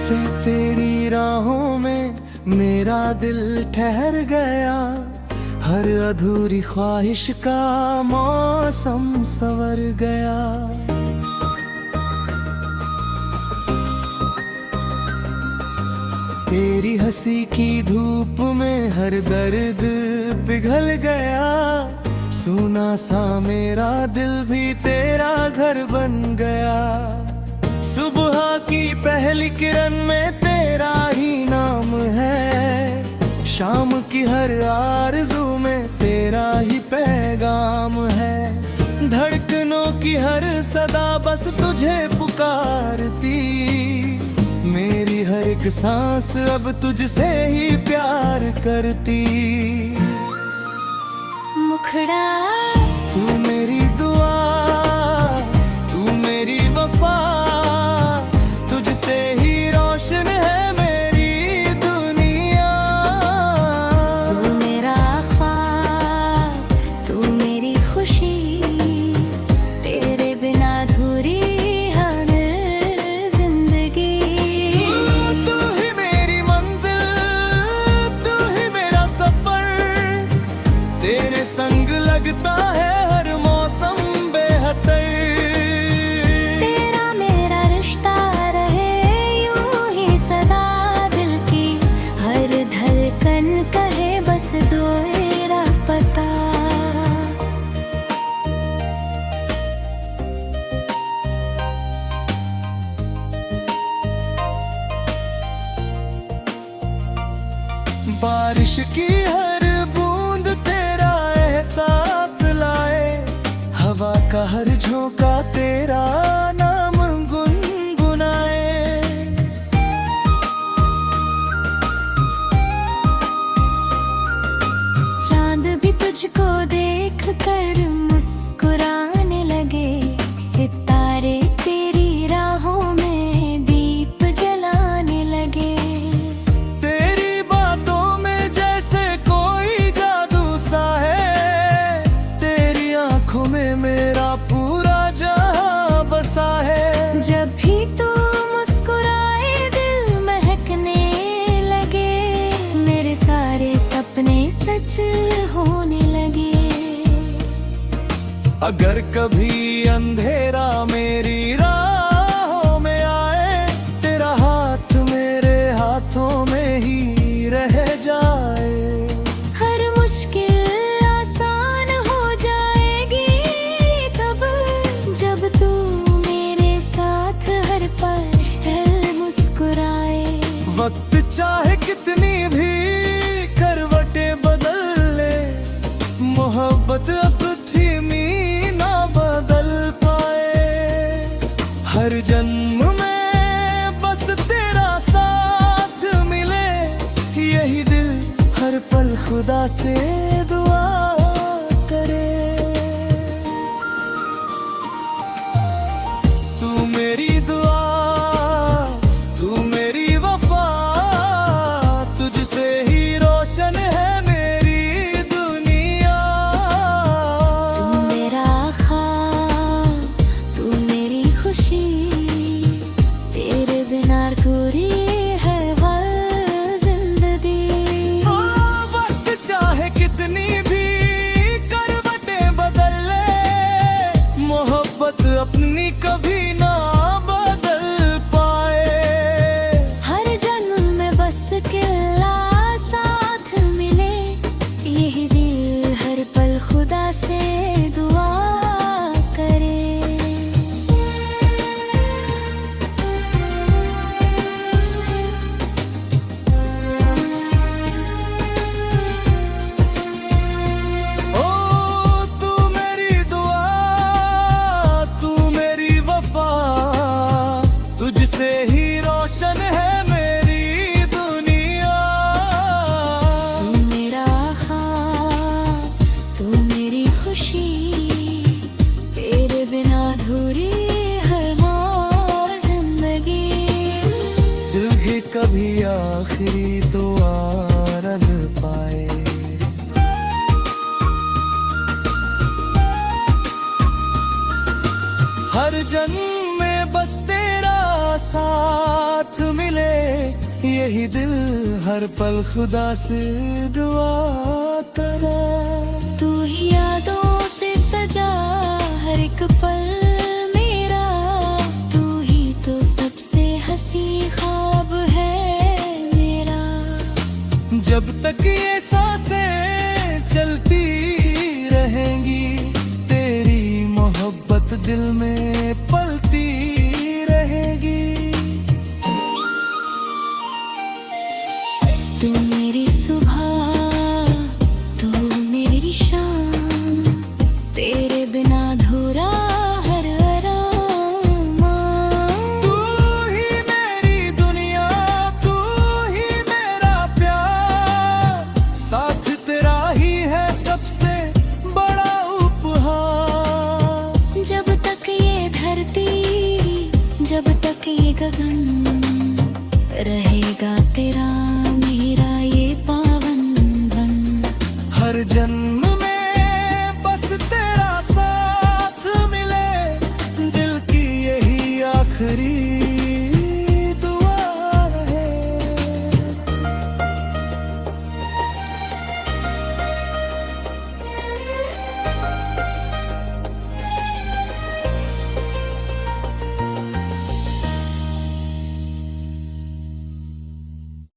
से तेरी राहों में मेरा दिल ठहर गया, हर अधूरी ख्वाहिश का मौसम संवर गया। तेरी हंसी की धूप में हर दर्द पिघल गया, सूना सा मेरा दिल भी तेरा घर बन गया। सुबह की पहली किरण में तेरा ही नाम है, शाम की हर आरज़ू में तेरा ही पैगाम है। धड़कनों की हर सदा बस तुझे पुकारती, मेरी हर एक सांस अब तुझसे ही प्यार करती। मुखड़ा तू मेरी दुआ, तू मेरी वफा, तुझसे ही रोशन है मेरी दुनिया। तू मेरा ख्वाब, तू मेरी खुशी, तेरे बिना अधूरी हर जिंदगी। तू ही मेरी मंजिल, तू ही मेरा सफर, तेरे संग लगता है हर मौसम बेहतर। तेरा मेरा रिश्ता रहे यूं ही सदा, दिल की हर धड़कन कहे बस तेरा पता। बारिश की हर बूंद तेरा एहसास लाए, हवा का हर झोंका तेरा नाम गुनगुनाए। चांद भी तुझको देख कर मुस्कुराने लगे, सितारे तेरी राहों में दीप जलाने लगे। तेरी बातों में जैसे कोई जादू सा है, तेरी आंखों में मेरा पूरा जहां बसा है। जब भी तू मुस्कुराए दिल महकने लगे, मेरे सारे सपने सच होने लगे। अगर कभी अंधेरा मेरी राहों में आए, तेरा हाथ मेरे हाथों में ही रह जाए। हर मुश्किल आसान हो जाएगी तब, जब तू मेरे साथ हर पल है मुस्कुराए। वक्त चाहे कितनी भी करवटें बदल ले, मोहब्बत अब धीमी ना बदल पाए। हर जन्म में बस तेरा साथ मिले, यही दिल हर पल खुदा से दुआ करे। तू मेरी दुआ, तू मेरी वफा, तुझसे ही रोशन है मेरी दुनिया। तू मेरा ख्वाब, तू मेरी खुशी, तेरे बिना अधूरी है हर जिंदगी। ओ वक्त चाहे कितनी भी करवटें बदल ले, मोहब्बत अपनी कभी ना बदल पाए। हर जन्म में बस किला साथ मिले, यही दिल हर पल खुदा से दुआ करे। ओ तू मेरी दुआ, तू मेरी वफा, तुझसे ही रोशन है मेरी दुनिया। तू मेरा ख्वाब, तू मेरी खुशी, तेरे बिना अधूरी हर मोर जिंदगी। दिल भी कभी आखिरी तो आरल पाए। हर जन्म में बस तेरा साथ मिले, यही दिल हर पल खुदा से दुआ करे। तू ही यादों से सजा हर एक पल मेरा, तू ही तो सबसे हंसी ख्वाब है मेरा। जब तक ये सांसें चलती रहेंगी, तेरी मोहब्बत दिल में पलती रहेगी। तू मेरी सुबह, तू मेरी शाम, तेरे बिना अधूरा हर आराम। तू ही मेरी दुनिया, तू ही मेरा प्यार, साथ तेरा ही है सबसे बड़ा उपहार। जब तक ये धरती, जब तक ये गगन, रहेगा तेरा मेरा ये पावन बन। हर जन्म